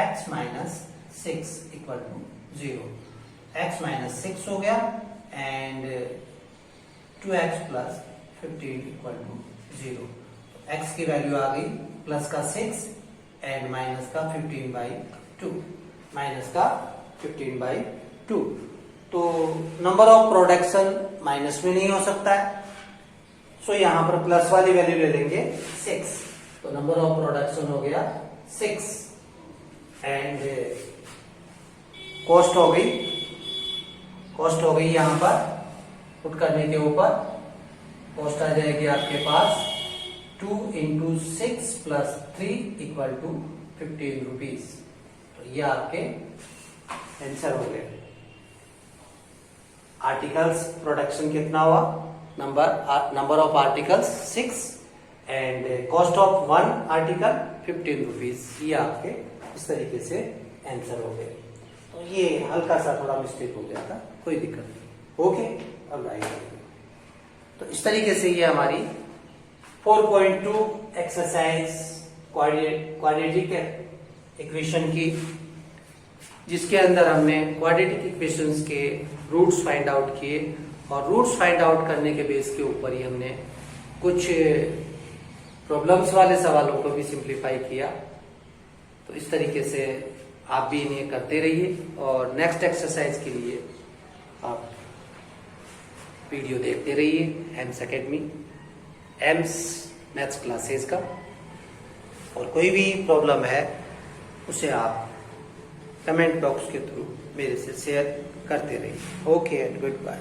x minus 6 equal to 0, x minus 6 हो गया and 2x plus 15 equal to 0, x की वैल्यू आ गई प्लस का 6 एंड माइनस का 15/2, माइनस का 15/2, तो नंबर ऑफ प्रोडक्शन माइनस में नहीं हो सकता है, सो यहां पर प्लस वाली वैल्यू ले लेंगे 6, तो नंबर ऑफ प्रोडक्शन हो गया 6 एंड कॉस्ट हो गई यहां पर पुट करने के ऊपर कॉस्ट आ जाएगी आपके पास 2 × 6 + 3 इक्वल टू 15 रुपीज, तो ये आपके आंसर हो गए। आर्टिकल्स प्रोडक्शन कितना हुआ, number of articles 6 and cost of 1 article 15 rupees, ये आपके इस तरीके से आंसर हो गए। तो ये हल्का सा थोड़ा मिस्टेक हो गया था, कोई दिक्कत नहीं, ओके। अब तो इस तरीके से ये हमारी 4.2 एक्सरसाइज क्वाड्रेटिक इक्वेशन की, जिसके अंदर हमने क्वाड्रेटिक इक्वेशंस के रूट्स फाइंड आउट किए और रूट्स फाइंड आउट करने के बेस के ऊपर ही हमने कुछ प्रॉब्लम्स वाले सवालों को भी सिंप्लीफाई किया। तो इस तरीके से आप भी इन्हें करते रहिए और नेक्स्ट एक्सरसाइज के लिए आप वीडियो देखते रहिए AIIMS academy, AIIMS maths classes का, और कोई भी प्रॉब्लम है उसे आप कमेंट बॉक्स के थ्रू मेरे से शेयर करते रहिए। Okay and good bye.